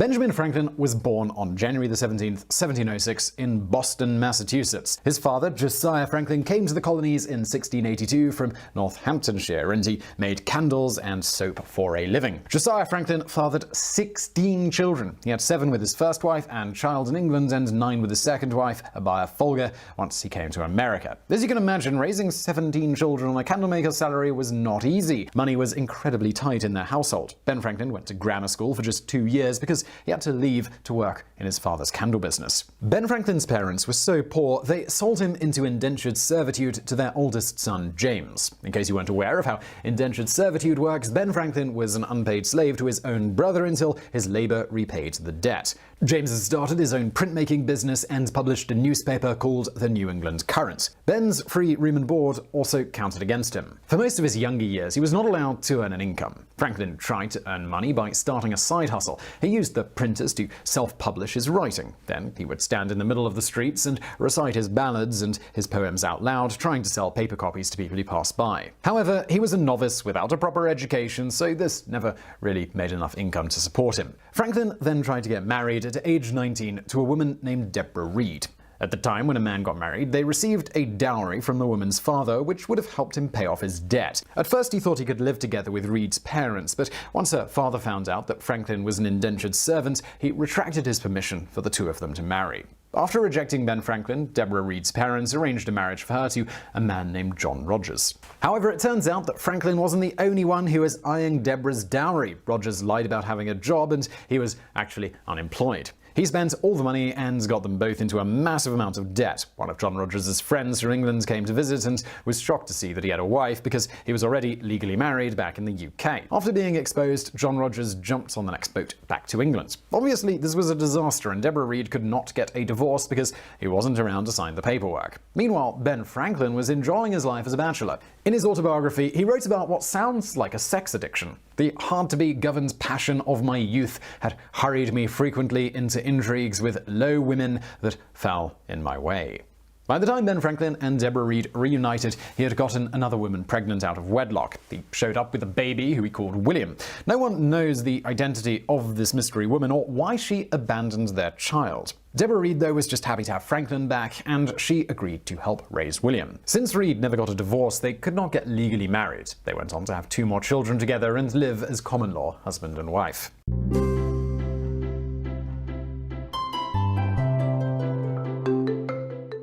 Benjamin Franklin was born on January 17th, 1706 in Boston, Massachusetts. His father, Josiah Franklin, came to the colonies in 1682 from Northamptonshire, and he made candles and soap for a living. Josiah Franklin fathered 16 children. He had 7 with his first wife and child in England, and 9 with his second wife, Abia Folger, once he came to America. As you can imagine, raising 17 children on a candlemaker's salary was not easy. Money was incredibly tight in their household. Ben Franklin went to grammar school for just 2 years because he had to leave to work in his father's candle business. Ben Franklin's parents were so poor, they sold him into indentured servitude to their oldest son, James. In case you weren't aware of how indentured servitude works, Ben Franklin was an unpaid slave to his own brother until his labor repaid the debt. James had started his own printmaking business and published a newspaper called the New England Current. Ben's free room and board also counted against him. For most of his younger years, he was not allowed to earn an income. Franklin tried to earn money by starting a side hustle. He used the printers to self-publish his writing. Then he would stand in the middle of the streets and recite his ballads and his poems out loud, trying to sell paper copies to people who passed by. However, he was a novice without a proper education, so this never really made enough income to support him. Franklin then tried to get married at age 19 to a woman named Deborah Reed. At the time when a man got married, they received a dowry from the woman's father, which would have helped him pay off his debt. At first, he thought he could live together with Reed's parents, but once her father found out that Franklin was an indentured servant, he retracted his permission for the two of them to marry. After rejecting Ben Franklin, Deborah Reed's parents arranged a marriage for her to a man named John Rogers. However, it turns out that Franklin wasn't the only one who was eyeing Deborah's dowry. Rogers lied about having a job, and he was actually unemployed. He spent all the money and got them both into a massive amount of debt. One of John Rogers' friends from England came to visit and was shocked to see that he had a wife because he was already legally married back in the UK. After being exposed, John Rogers jumped on the next boat back to England. Obviously, this was a disaster, and Deborah Reed could not get a divorce because he wasn't around to sign the paperwork. Meanwhile, Ben Franklin was enjoying his life as a bachelor. In his autobiography, he wrote about what sounds like a sex addiction. The hard-to-be-governed passion of my youth had hurried me frequently into intrigues with low women that fell in my way. By the time Ben Franklin and Deborah Reed reunited, he had gotten another woman pregnant out of wedlock. He showed up with a baby who he called William. No one knows the identity of this mystery woman or why she abandoned their child. Deborah Reed, though, was just happy to have Franklin back, and she agreed to help raise William. Since Reed never got a divorce, they could not get legally married. They went on to have 2 more children together and live as common-law husband and wife.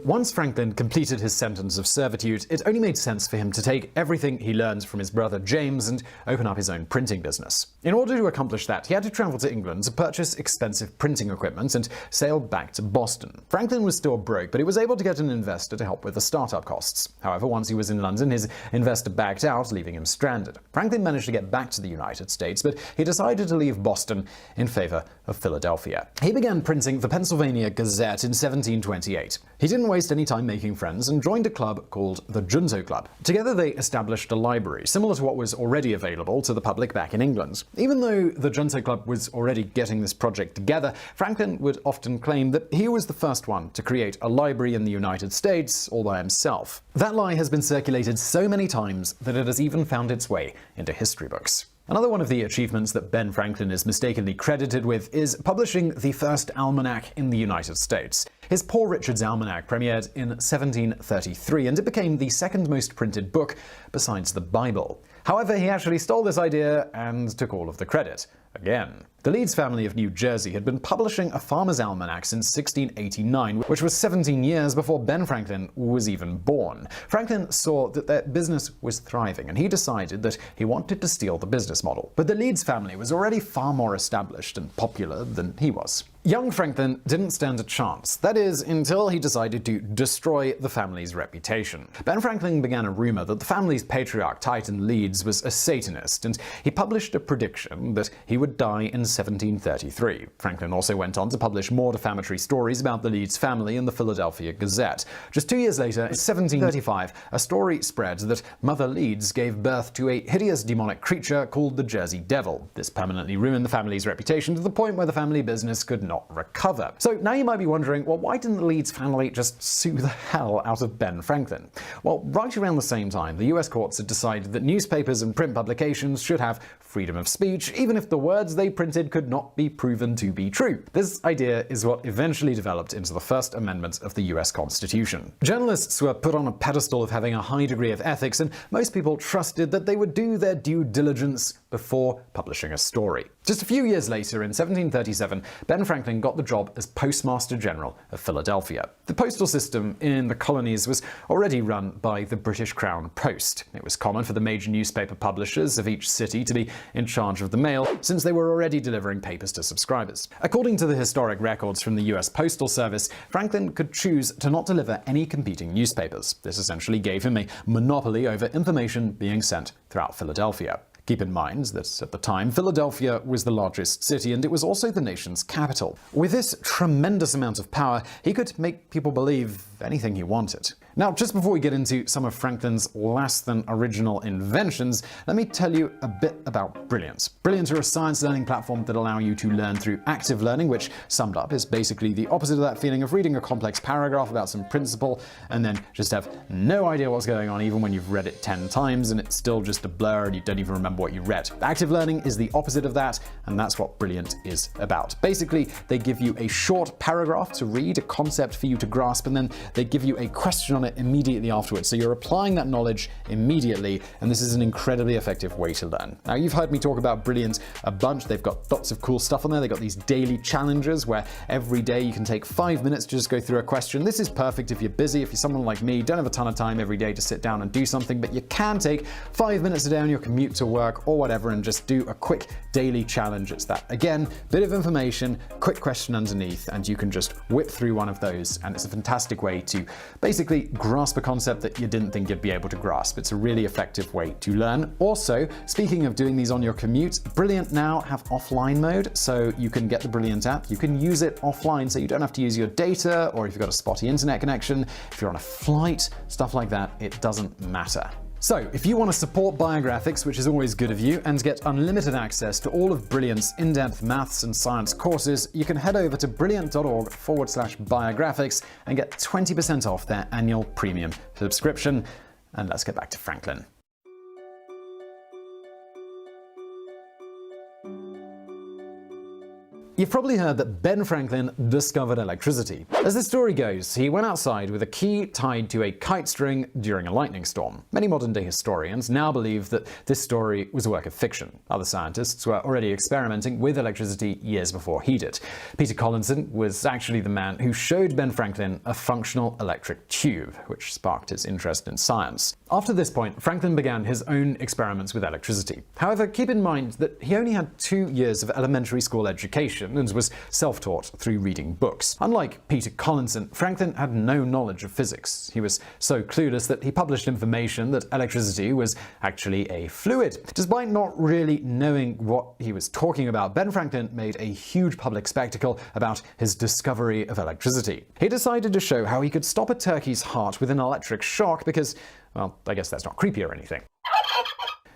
Once Franklin completed his sentence of servitude, it only made sense for him to take everything he learned from his brother James and open up his own printing business. In order to accomplish that, he had to travel to England to purchase expensive printing equipment and sail back to Boston. Franklin was still broke, but he was able to get an investor to help with the startup costs. However, once he was in London, his investor backed out, leaving him stranded. Franklin managed to get back to the United States, but he decided to leave Boston in favor of Philadelphia. He began printing the Pennsylvania Gazette in 1728. He didn't waste any time making friends and joined a club called the Junto Club. Together they established a library, similar to what was already available to the public back in England. Even though the Junto Club was already getting this project together, Franklin would often claim that he was the first one to create a library in the United States all by himself. That lie has been circulated so many times that it has even found its way into history books. Another one of the achievements that Ben Franklin is mistakenly credited with is publishing the first almanac in the United States. His Poor Richard's Almanac premiered in 1733, and it became the second most printed book besides the Bible. However, he actually stole this idea and took all of the credit. Again. The Leeds family of New Jersey had been publishing a farmer's almanac since 1689, which was 17 years before Ben Franklin was even born. Franklin saw that their business was thriving, and he decided that he wanted to steal the business model. But the Leeds family was already far more established and popular than he was. Young Franklin didn't stand a chance. That is, until he decided to destroy the family's reputation. Ben Franklin began a rumor that the family's patriarch, Titan Leeds, was a Satanist, and he published a prediction that he would die in 1733. Franklin also went on to publish more defamatory stories about the Leeds family in the Philadelphia Gazette. Just 2 years later, in 1735, a story spread that Mother Leeds gave birth to a hideous demonic creature called the Jersey Devil. This permanently ruined the family's reputation to the point where the family business could not recover. So now you might be wondering, well, why didn't the Leeds family just sue the hell out of Ben Franklin? Well, right around the same time, the US courts had decided that newspapers and print publications should have freedom of speech, even if the words they printed could not be proven to be true. This idea is what eventually developed into the First Amendment of the US Constitution. Journalists were put on a pedestal of having a high degree of ethics, and most people trusted that they would do their due diligence before publishing a story. Just a few years later, in 1737, Ben Franklin got the job as Postmaster General of Philadelphia. The postal system in the colonies was already run by the British Crown Post. It was common for the major newspaper publishers of each city to be in charge of the mail, since they were already delivering papers to subscribers. According to the historic records from the US Postal Service, Franklin could choose to not deliver any competing newspapers. This essentially gave him a monopoly over information being sent throughout Philadelphia. Keep in mind that at the time, Philadelphia was the largest city, and it was also the nation's capital. With this tremendous amount of power, he could make people believe anything he wanted. Now, just before we get into some of Franklin's less-than-original inventions, let me tell you a bit about Brilliant. Brilliant are a science learning platform that allow you to learn through active learning, which, summed up, is basically the opposite of that feeling of reading a complex paragraph about some principle and then just have no idea what's going on even when you've read it 10 times and it's still just a blur and you don't even remember what you read. Active learning is the opposite of that, and that's what Brilliant is about. Basically, they give you a short paragraph to read, a concept for you to grasp, and then they give you a question on it immediately afterwards. So you're applying that knowledge immediately, and this is an incredibly effective way to learn. Now, you've heard me talk about Brilliant a bunch. They've got lots of cool stuff on there. They've got these daily challenges where every day you can take 5 minutes to just go through a question. This is perfect if you're busy, if you're someone like me, don't have a ton of time every day to sit down and do something, but you can take 5 minutes a day on your commute to work or whatever and just do a quick daily challenge. It's that, again, bit of information, quick question underneath, and you can just whip through one of those, and it's a fantastic way to basically grasp a concept that you didn't think you'd be able to grasp. It's a really effective way to learn. Also, speaking of doing these on your commute, Brilliant now have offline mode, so you can get the Brilliant app, you can use it offline, so you don't have to use your data, or if you've got a spotty internet connection, if you're on a flight, stuff like that, it doesn't matter. So, if you want to support Biographics, which is always good of you, and get unlimited access to all of Brilliant's in-depth maths and science courses, you can head over to brilliant.org/biographics and get 20% off their annual premium subscription. And let's get back to Franklin. You've probably heard that Ben Franklin discovered electricity. As the story goes, he went outside with a key tied to a kite string during a lightning storm. Many modern-day historians now believe that this story was a work of fiction. Other scientists were already experimenting with electricity years before he did. Peter Collinson was actually the man who showed Ben Franklin a functional electric tube, which sparked his interest in science. After this point, Franklin began his own experiments with electricity. However, keep in mind that he only had 2 years of elementary school education and was self-taught through reading books. Unlike Peter Collinson, Franklin had no knowledge of physics. He was so clueless that he published information that electricity was actually a fluid. Despite not really knowing what he was talking about, Ben Franklin made a huge public spectacle about his discovery of electricity. He decided to show how he could stop a turkey's heart with an electric shock because, well, I guess that's not creepy or anything.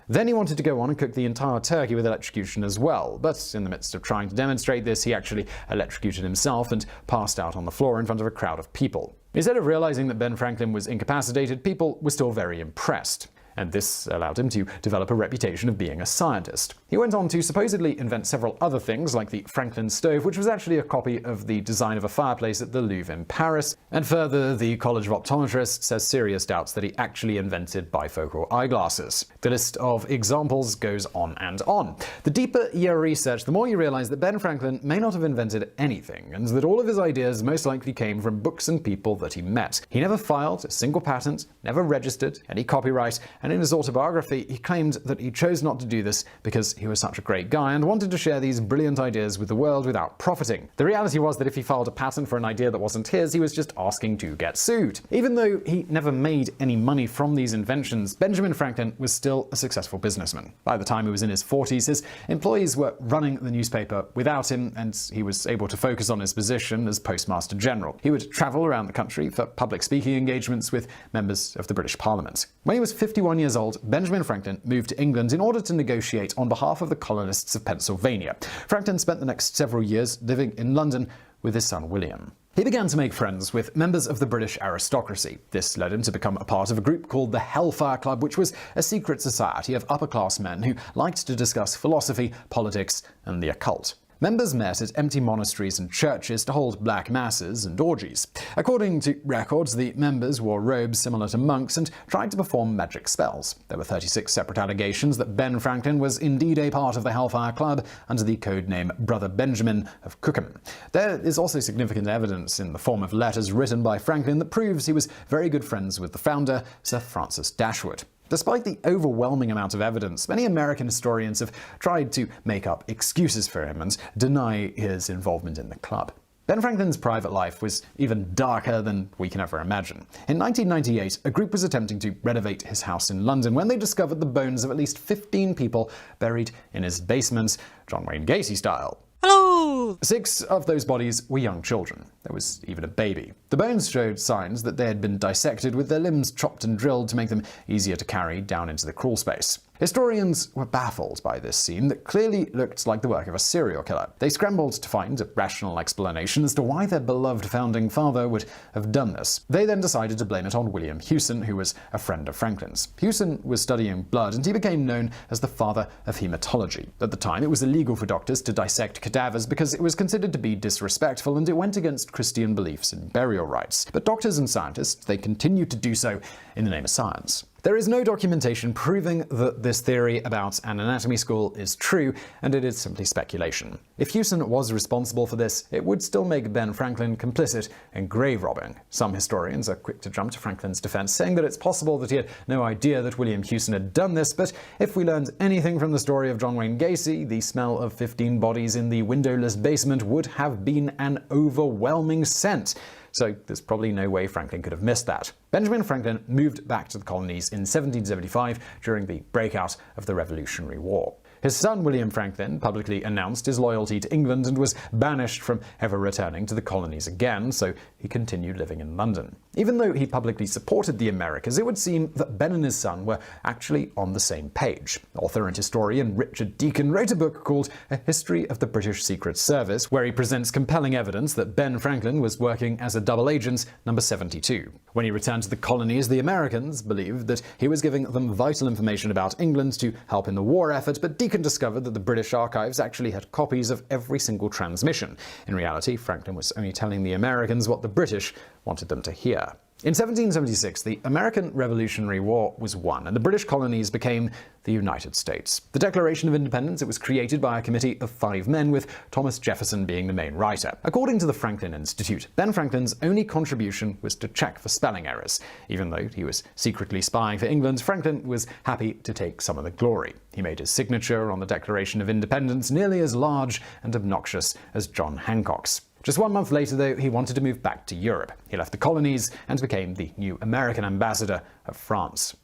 Then he wanted to go on and cook the entire turkey with electrocution as well, but in the midst of trying to demonstrate this, he actually electrocuted himself and passed out on the floor in front of a crowd of people. Instead of realizing that Ben Franklin was incapacitated, people were still very impressed. And this allowed him to develop a reputation of being a scientist. He went on to supposedly invent several other things, like the Franklin stove, which was actually a copy of the design of a fireplace at the Louvre in Paris. And further, the College of Optometrists has serious doubts that he actually invented bifocal eyeglasses. The list of examples goes on and on. The deeper your research, the more you realize that Ben Franklin may not have invented anything, and that all of his ideas most likely came from books and people that he met. He never filed a single patent, never registered any copyright, and in his autobiography, he claimed that he chose not to do this because he was such a great guy and wanted to share these brilliant ideas with the world without profiting. The reality was that if he filed a patent for an idea that wasn't his, he was just asking to get sued. Even though he never made any money from these inventions, Benjamin Franklin was still a successful businessman. By the time he was in his 40s, his employees were running the newspaper without him, and he was able to focus on his position as Postmaster General. He would travel around the country for public speaking engagements with members of the British Parliament. When he was 51 years old, Benjamin Franklin moved to England in order to negotiate on behalf of the colonists of Pennsylvania. Franklin spent the next several years living in London with his son William. He began to make friends with members of the British aristocracy. This led him to become a part of a group called the Hellfire Club, which was a secret society of upper-class men who liked to discuss philosophy, politics, and the occult. Members met at empty monasteries and churches to hold black masses and orgies. According to records, the members wore robes similar to monks and tried to perform magic spells. There were 36 separate allegations that Ben Franklin was indeed a part of the Hellfire Club under the code name Brother Benjamin of Cookham. There is also significant evidence in the form of letters written by Franklin that proves he was very good friends with the founder, Sir Francis Dashwood. Despite the overwhelming amount of evidence, many American historians have tried to make up excuses for him and deny his involvement in the club. Ben Franklin's private life was even darker than we can ever imagine. In 1998, a group was attempting to renovate his house in London when they discovered the bones of at least 15 people buried in his basement, John Wayne Gacy style. Hello! 6 of those bodies were young children. There was even a baby. The bones showed signs that they had been dissected, with their limbs chopped and drilled to make them easier to carry down into the crawl space. Historians were baffled by this scene that clearly looked like the work of a serial killer. They scrambled to find a rational explanation as to why their beloved founding father would have done this. They then decided to blame it on William Hewson, who was a friend of Franklin's. Hewson was studying blood, and he became known as the father of hematology. At the time, it was illegal for doctors to dissect cadavers because it was considered to be disrespectful, and it went against Christian beliefs in burial rites. But doctors and scientists, they continued to do so in the name of science. There is no documentation proving that this theory about an anatomy school is true, and it is simply speculation. If Hewson was responsible for this, it would still make Ben Franklin complicit in grave robbing. Some historians are quick to jump to Franklin's defense, saying that it's possible that he had no idea that William Hewson had done this, but if we learned anything from the story of John Wayne Gacy, the smell of 15 bodies in the windowless basement would have been an overwhelming scent. So there's probably no way Franklin could have missed that. Benjamin Franklin moved back to the colonies in 1775 during the breakout of the Revolutionary War. His son William Franklin publicly announced his loyalty to England and was banished from ever returning to the colonies again, so he continued living in London. Even though he publicly supported the Americas, it would seem that Ben and his son were actually on the same page. Author and historian Richard Deacon wrote a book called A History of the British Secret Service, where he presents compelling evidence that Ben Franklin was working as a double agent number 72. When he returned to the colonies, the Americans believed that he was giving them vital information about England to help in the war effort, but Deacon discovered that the British archives actually had copies of every single transmission. In reality, Franklin was only telling the Americans what the British wanted them to hear. In 1776, the American Revolutionary War was won, and the British colonies became the United States. The Declaration of Independence, it was created by a committee of 5 men, with Thomas Jefferson being the main writer. According to the Franklin Institute, Ben Franklin's only contribution was to check for spelling errors. Even though he was secretly spying for England, Franklin was happy to take some of the glory. He made his signature on the Declaration of Independence nearly as large and obnoxious as John Hancock's. Just 1 month later, though, he wanted to move back to Europe. He left the colonies and became the new American ambassador of France.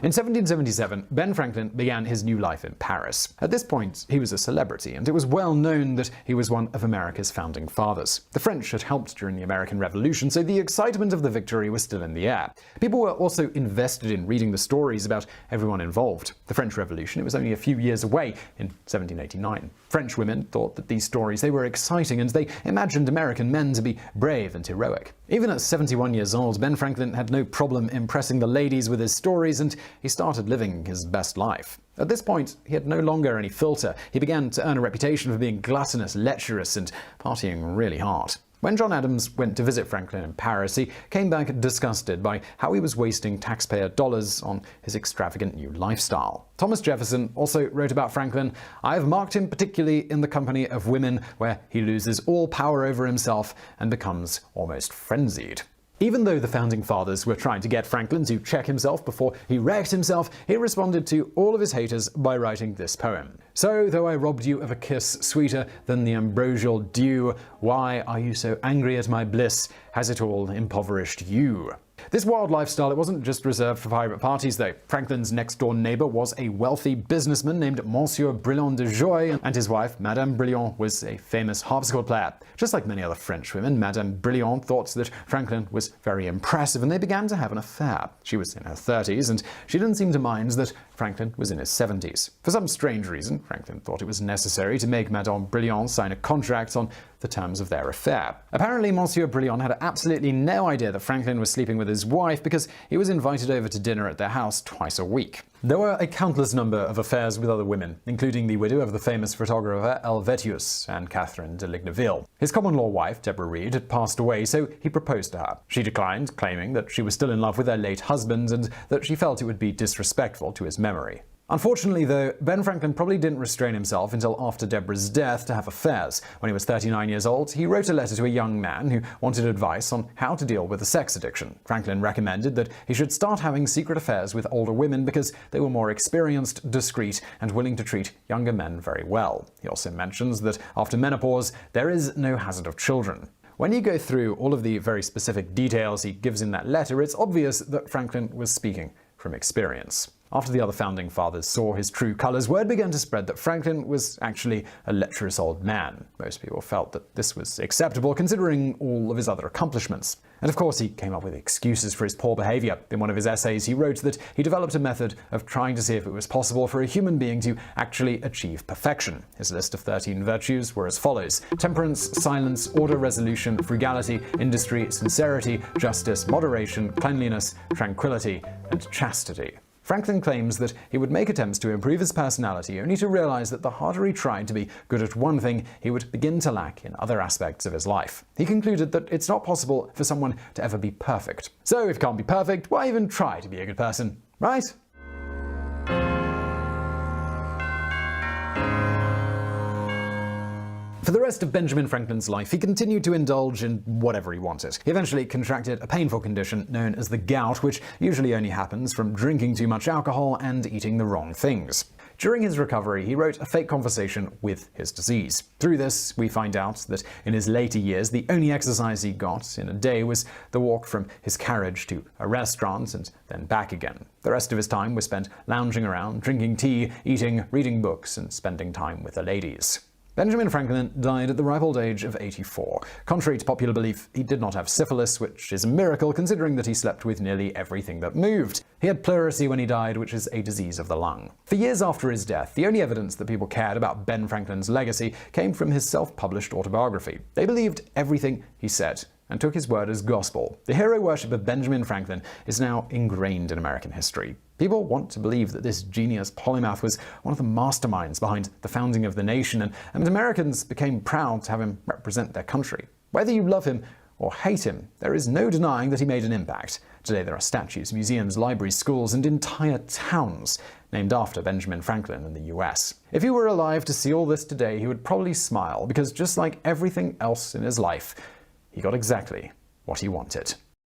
In 1777, Ben Franklin began his new life in Paris. At this point, he was a celebrity, and it was well known that he was one of America's founding fathers. The French had helped during the American Revolution, so the excitement of the victory was still in the air. People were also invested in reading the stories about everyone involved. The French Revolution, it was only a few years away in 1789. French women thought that these stories, they were exciting, and they imagined American men to be brave and heroic. Even at 71 years old, Ben Franklin had no problem impressing the ladies with his stories, and he started living his best life. At this point, he had no longer any filter. He began to earn a reputation for being gluttonous, lecherous, and partying really hard. When John Adams went to visit Franklin in Paris, he came back disgusted by how he was wasting taxpayer dollars on his extravagant new lifestyle. Thomas Jefferson also wrote about Franklin, "I have marked him particularly in the company of women, where he loses all power over himself and becomes almost frenzied." Even though the Founding Fathers were trying to get Franklin to check himself before he wrecked himself, he responded to all of his haters by writing this poem. "So, though I robbed you of a kiss sweeter than the ambrosial dew, why are you so angry at my bliss? Has it all impoverished you?" This wild lifestyle, it wasn't just reserved for private parties, though. Franklin's next-door neighbor was a wealthy businessman named Monsieur Brillant de Joy, and his wife, Madame Brillant, was a famous harpsichord player. Just like many other French women, Madame Brillant thought that Franklin was very impressive, and they began to have an affair. She was in her 30s, and she didn't seem to mind that Franklin was in his 70s. For some strange reason, Franklin thought it was necessary to make Madame Brilliant sign a contract on the terms of their affair. Apparently, Monsieur Brilliant had absolutely no idea that Franklin was sleeping with his wife because he was invited over to dinner at their house twice a week. There were a countless number of affairs with other women, including the widow of the famous photographer Helvetius and Catherine de Ligneville. His common-law wife, Deborah Reed, had passed away, so he proposed to her. She declined, claiming that she was still in love with her late husband and that she felt it would be disrespectful to his memory. Unfortunately, though, Ben Franklin probably didn't restrain himself until after Deborah's death to have affairs. When he was 39 years old, he wrote a letter to a young man who wanted advice on how to deal with a sex addiction. Franklin recommended that he should start having secret affairs with older women because they were more experienced, discreet, and willing to treat younger men very well. He also mentions that after menopause, there is no hazard of children. When you go through all of the very specific details he gives in that letter, it's obvious that Franklin was speaking from experience. After the other founding fathers saw his true colors, word began to spread that Franklin was actually a lecherous old man. Most people felt that this was acceptable considering all of his other accomplishments. And of course, he came up with excuses for his poor behavior. In one of his essays, he wrote that he developed a method of trying to see if it was possible for a human being to actually achieve perfection. His list of 13 virtues were as follows: temperance, silence, order, resolution, frugality, industry, sincerity, justice, moderation, cleanliness, tranquility, and chastity. Franklin claims that he would make attempts to improve his personality only to realize that the harder he tried to be good at one thing, he would begin to lack in other aspects of his life. He concluded that it's not possible for someone to ever be perfect. So if you can't be perfect, why even try to be a good person, right? For the rest of Benjamin Franklin's life, he continued to indulge in whatever he wanted. He eventually contracted a painful condition known as the gout, which usually only happens from drinking too much alcohol and eating the wrong things. During his recovery, he wrote a fake conversation with his disease. Through this, we find out that in his later years, the only exercise he got in a day was the walk from his carriage to a restaurant and then back again. The rest of his time was spent lounging around, drinking tea, eating, reading books, and spending time with the ladies. Benjamin Franklin died at the ripe old age of 84. Contrary to popular belief, he did not have syphilis, which is a miracle considering that he slept with nearly everything that moved. He had pleurisy when he died, which is a disease of the lung. For years after his death, the only evidence that people cared about Ben Franklin's legacy came from his self-published autobiography. They believed everything he said and took his word as gospel. The hero worship of Benjamin Franklin is now ingrained in American history. People want to believe that this genius polymath was one of the masterminds behind the founding of the nation, and Americans became proud to have him represent their country. Whether you love him or hate him, there is no denying that he made an impact. Today there are statues, museums, libraries, schools, and entire towns named after Benjamin Franklin in the US. If he were alive to see all this today, he would probably smile, because just like everything else in his life, he got exactly what he wanted.